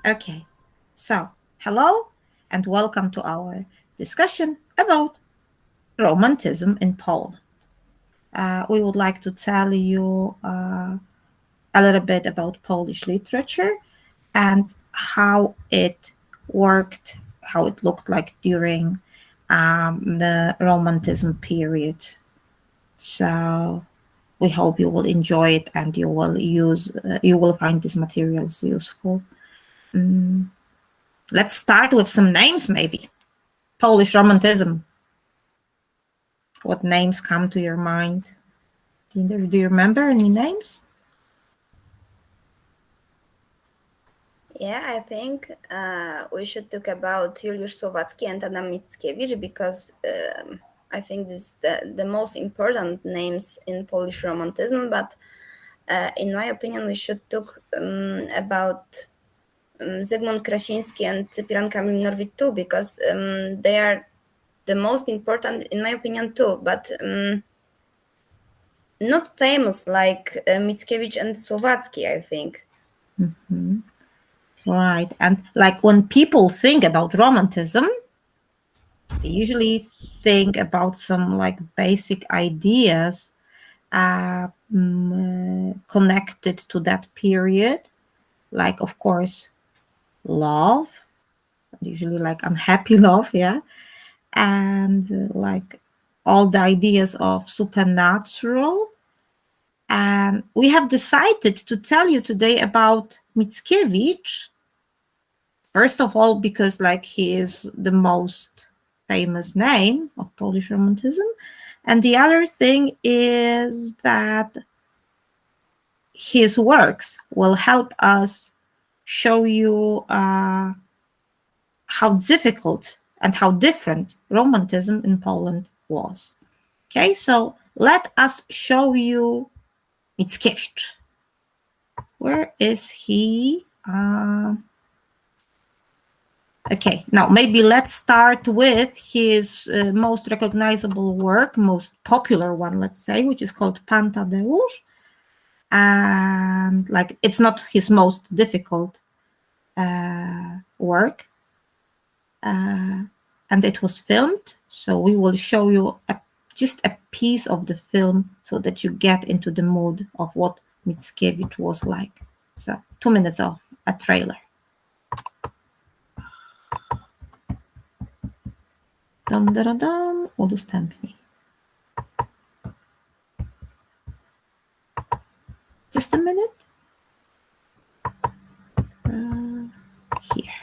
Okay, so hello and welcome to our discussion about Romanticism in Poland. We would like to tell you a little bit about Polish literature and how it worked, how it looked like during the Romanticism period. So we hope you will enjoy it and you will find these materials useful. Let's start with some names, maybe. Polish Romanticism. What names come to your mind? Do you remember any names? Yeah, I think we should talk about Juliusz Słowacki and Adam Mickiewicz because I think this the most important names in Polish Romanticism. But in my opinion, we should talk about Zygmunt Krasiński and Cyprian Kamil Norwid too, because they are the most important, in my opinion, too. But not famous like Mickiewicz and Słowacki, I think. Mm-hmm. Right. And like when people think about Romanticism, they usually think about some like basic ideas connected to that period. Like, of course, love, usually like unhappy love, yeah. And like all the ideas of supernatural. And we have decided to tell you today about Mickiewicz. First of all, because like he is the most famous name of Polish Romanticism. And the other thing is that his works will help us show you how difficult and how different Romanticism in Poland was. Okay, so let us show you Mickiewicz. Where is he? Okay, now maybe let's start with his most recognizable work, most popular one, let's say, which is called Pan Tadeusz. And like it's not his most difficult work. And it was filmed, so we will show you just a piece of the film so that you get into the mood of what Mickiewicz was like. So 2 minutes of a trailer. Udostępnij. Just a minute. Here.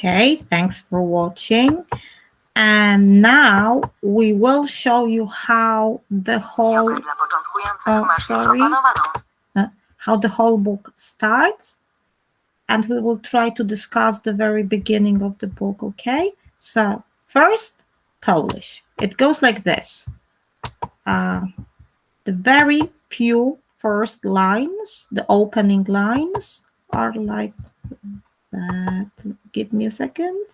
Okay, thanks for watching. And now we will show you how the whole how the whole book starts, and we will try to discuss the very beginning of the book. Okay, so First, Polish. It goes like this. Uh, the very few first lines, the opening lines, are like that. Give me a second.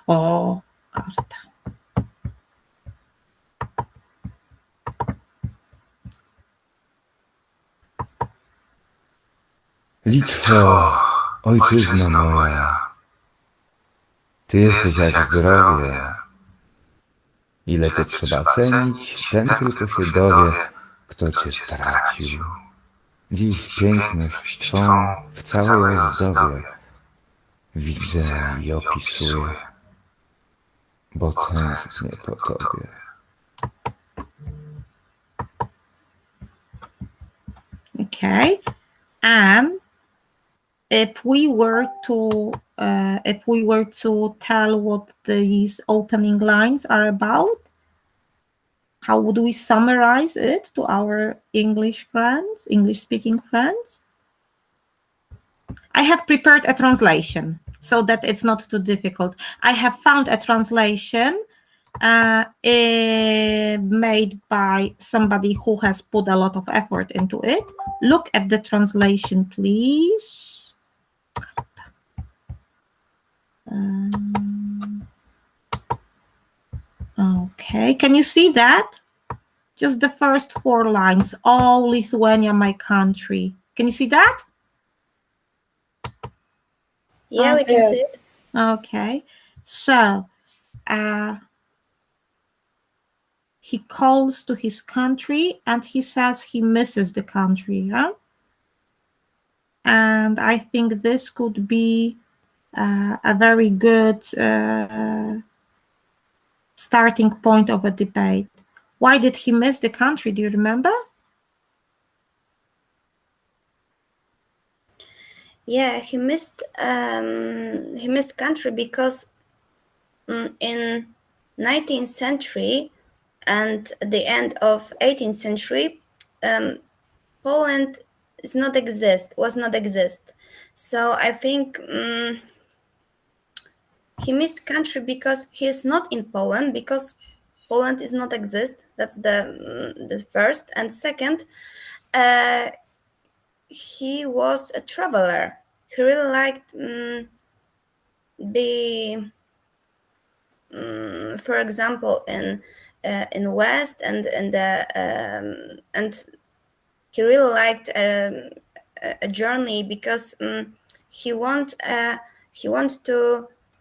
Oh, karta. Litwo, ojczyzno moja, ty jesteś jak zdrowie. Ile cię trzeba cenić, ten tylko się dowie, kto cię stracił. Dziś piękność twą w całej ozdobie widzę i opisuję, bo tęsknię po tobie. Okay, and if we were to tell what these opening lines are about, how would we summarize it to our English friends, English speaking friends? I have prepared a translation so that it's not too difficult. I have found a translation made by somebody who has put a lot of effort into it. Look at the translation, please. Okay, can you see that? Just the first 4 lines. Oh, Lithuania, my country. Can you see that? Yeah, we can see it. Okay, so he calls to his country and he says he misses the country. Huh? And I think this could be a very good starting point of a debate. Why did he miss the country? Do you remember? Yeah, he missed country because in 19th century and the end of 18th century, Poland was not exist. So I think he missed country because he is not in Poland, because Poland is not exist. That's the first. And second, he was a traveler. He really liked be, for example, in West and he really liked a journey because he want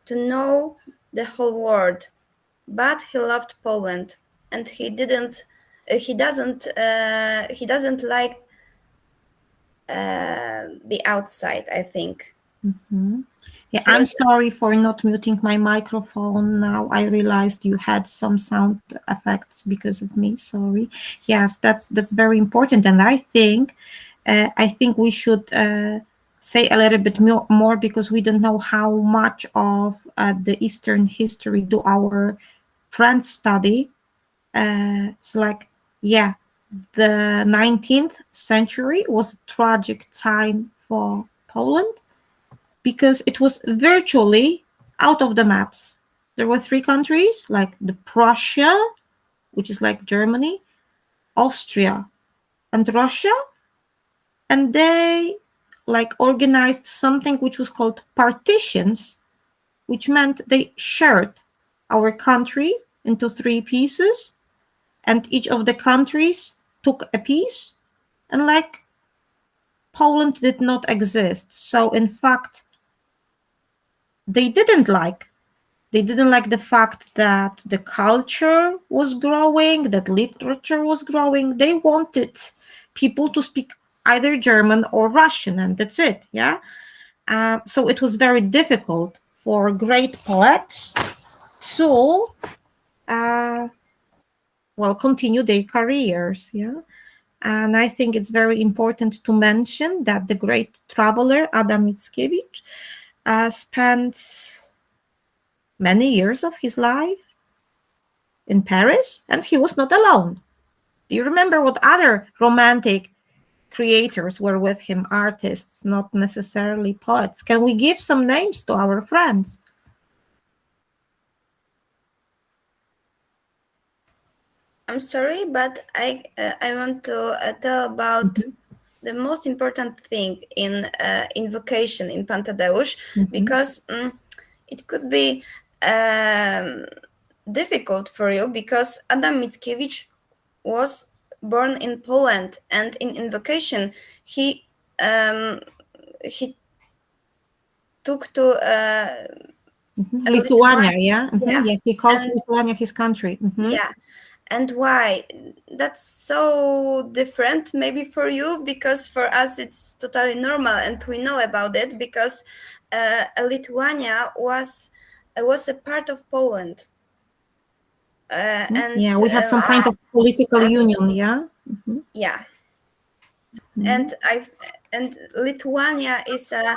to know the whole world, but he loved Poland and he doesn't like be outside, I think. Mm-hmm. Yeah, I'm sorry for not muting my microphone now. I realized you had some sound effects because of me. Sorry. Yes, that's very important, and I think we should say a little bit more because we don't know how much of the Eastern history do our friends study. So, like, yeah, the 19th century was a tragic time for Poland because it was virtually out of the maps. There were 3 countries, like the Prussia, which is like Germany, Austria, and Russia, and they like organized something which was called partitions, which meant they shared our country into 3 pieces, and each of the countries took a piece, and like Poland did not exist. So in fact, they didn't like the fact that the culture was growing, that literature was growing. They wanted people to speak either German or Russian, and that's it. Yeah. So it was very difficult for great poets to continue their careers. Yeah. And I think it's very important to mention that the great traveler Adam Mickiewicz spent many years of his life in Paris, and he was not alone. Do you remember what other romantic creators were with him? Artists, not necessarily poets. Can we give some names to our friends? I'm sorry, but I want to tell about Mhm, the most important thing in invocation in Pantadeusz, mhm, because it could be um, difficult for you because Adam Mickiewicz was born in Poland, and in invocation um, he took to mhm. Lithuania. Lithuania, yeah. Mhm, Yeah, yeah, he calls and Lithuania his country. Mhm. yeah, and why? That's so different maybe for you, because for us it's totally normal and we know about it, because Lithuania was a part of Poland, and Yeah, we had some kind of political union, yeah. Mhm, yeah, mhm, and I and Lithuania is a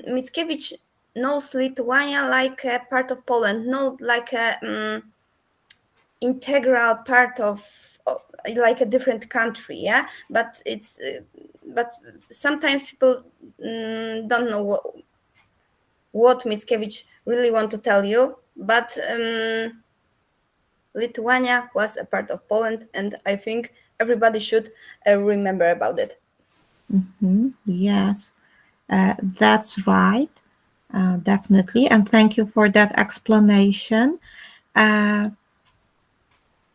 Mickiewicz knows Lithuania like a part of Poland, not like a integral part of like a different country. Yeah, but it's but sometimes people don't know what Mickiewicz really want to tell you, but Lithuania was a part of Poland, and I think everybody should remember about it. yes, that's right, definitely. And thank you for that explanation. Uh,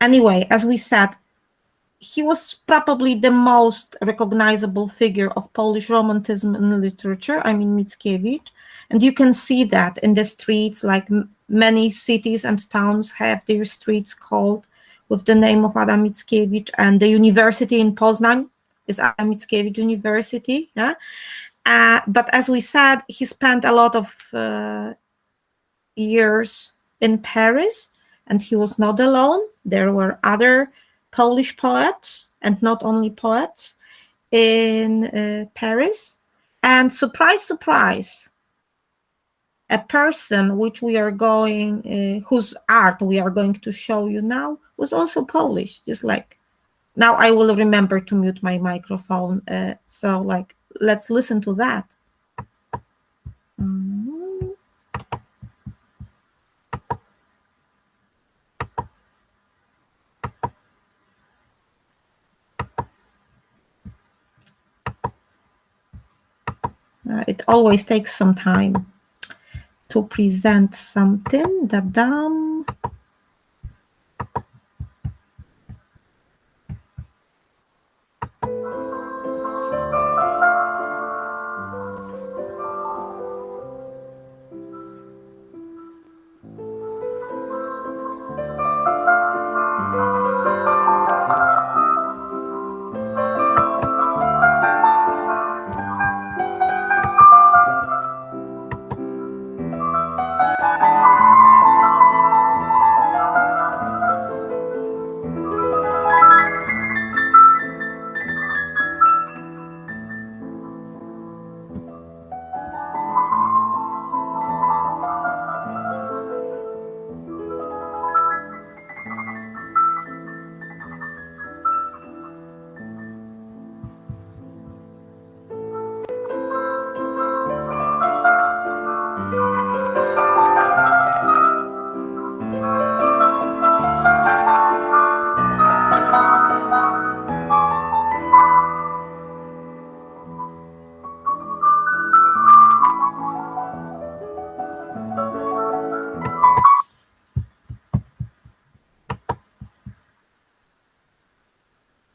anyway, as we said, he was probably the most recognizable figure of Polish Romantism in literature. I mean, Mickiewicz. And you can see that in the streets, like many cities and towns have their streets called with the name of Adam Mickiewicz. And the university in Poznań is Adam Mickiewicz University. Yeah. But as we said, he spent a lot of years in Paris, and he was not alone. There were other Polish poets, and not only poets, in Paris. And surprise, surprise, a person which we are going, whose art we are going to show you now, was also Polish. Just like now, I will remember to mute my microphone. So, like, let's listen to that. Mm. It always takes some time to present something. Da-dum.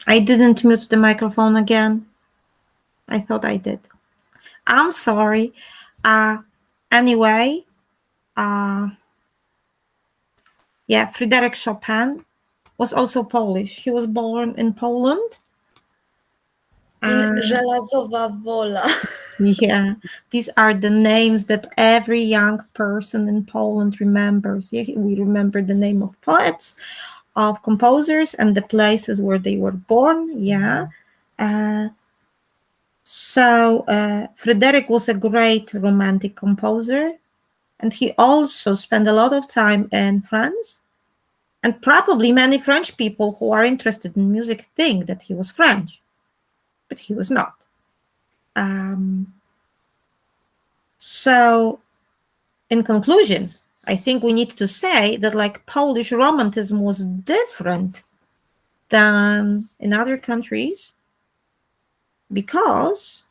I didn't mute the microphone again. I thought I did. I'm sorry. Uh, anyway, uh, yeah, Fryderyk Chopin was also Polish. He was born in Poland. In Uh, Żelazowa Wola. yeah, these are the names that every young person in Poland remembers. Yeah, we remember the name of poets, of composers, and the places where they were born. Yeah. So Fryderyk was a great romantic composer, and he also spent a lot of time in France. And probably many French people who are interested in music think that he was French, but he was not. Um, so, in conclusion, I think we need to say that like Polish Romantism was different than in other countries because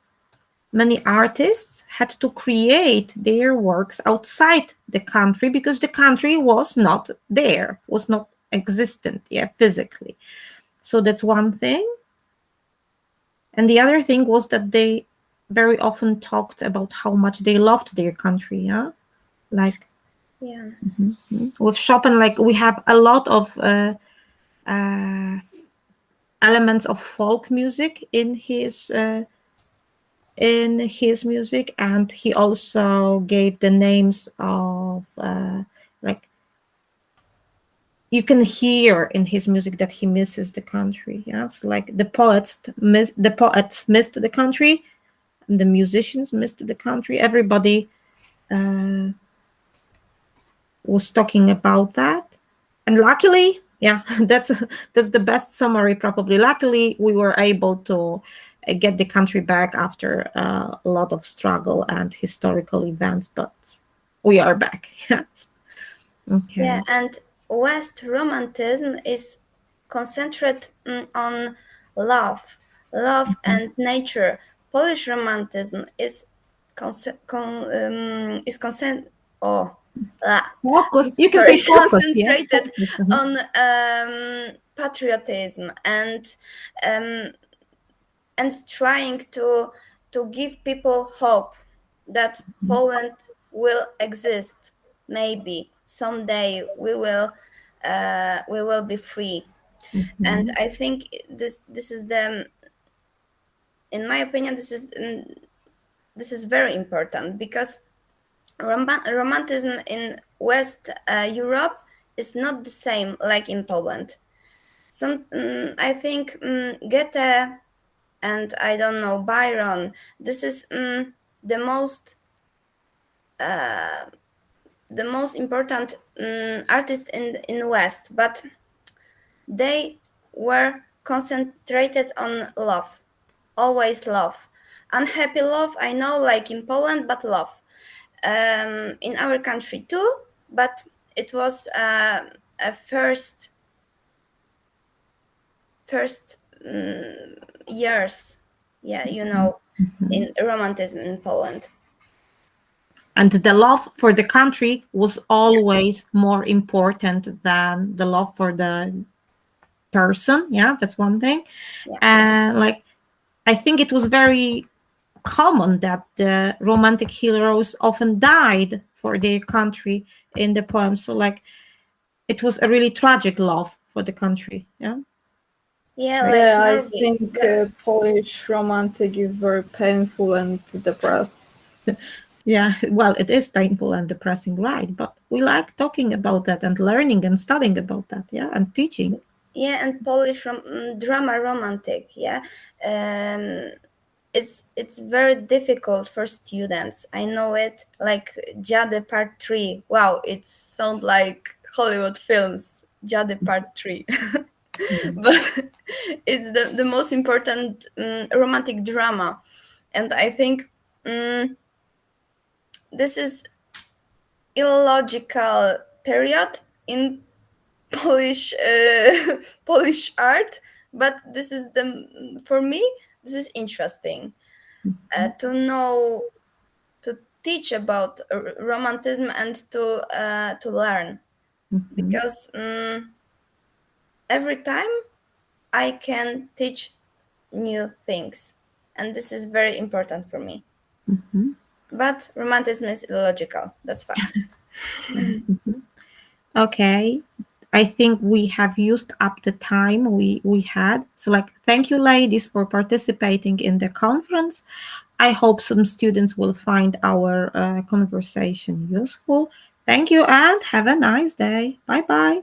many artists had to create their works outside the country because the country was not there, was not existent, yeah, physically. So that's one thing. And the other thing was that they very often talked about how much they loved their country, yeah. Like Yeah. with Chopin, like we have a lot of uh, elements of folk music in his music, and he also gave the names of like you can hear in his music that he misses the country. Yes, like the poets missed the country, and the musicians missed the country. Everybody uh, was talking about that, and luckily, yeah, that's the best summary probably. Luckily, we were able to get the country back after a lot of struggle and historical events, but we are back. Yeah. Yeah, Okay. and West Romanticism is concentrated on love, love and nature. Polish Romanticism is concent oh I'm Focus. so You can say sorry focus. Yeah. concentrated Focus. on patriotism um, and trying to give people hope that Poland will exist. Maybe someday we will be free. And Mhm. I think this is the, in my opinion, this is very important because romanticism in West Europe is not the same like in Poland. I think Goethe and I don't know Byron. This is the most uh, the most important artist in West, but they were concentrated on love, always love, unhappy love. I know, like in Poland, but love in our country too. But it was a first years, yeah, in romanticism in Poland. And the love for the country was Yeah, always more important than the love for the person. Yeah, that's one thing. yeah, And like I think it was very common that the romantic heroes often died for their country in the poem. So like it was a really tragic love for the country. Yeah. yeah, Right. like Yeah, I Norway. think Polish romantic is very painful and depressed. Yeah. Well, it is painful and depressing, right? But we like talking about that and learning and studying about that. Yeah. And teaching. Yeah, and Polish drama romantic. Yeah, it's very difficult for students. I know it. Like Jade Part 3. Wow, it sounds like Hollywood films. Jade Part 3. But it's the most important romantic drama, and I think this is illogical period in Polish Polish art, but this is the, for me this is interesting to know, to teach about romanticism and to learn, Mhm. because every time I can teach new things, and this is very important for me. Mhm. But romanticism is illogical. That's fact. Okay. I think we have used up the time we had. So like thank you ladies for participating in the conference. I hope some students will find our conversation useful. Thank you and have a nice day. Bye bye.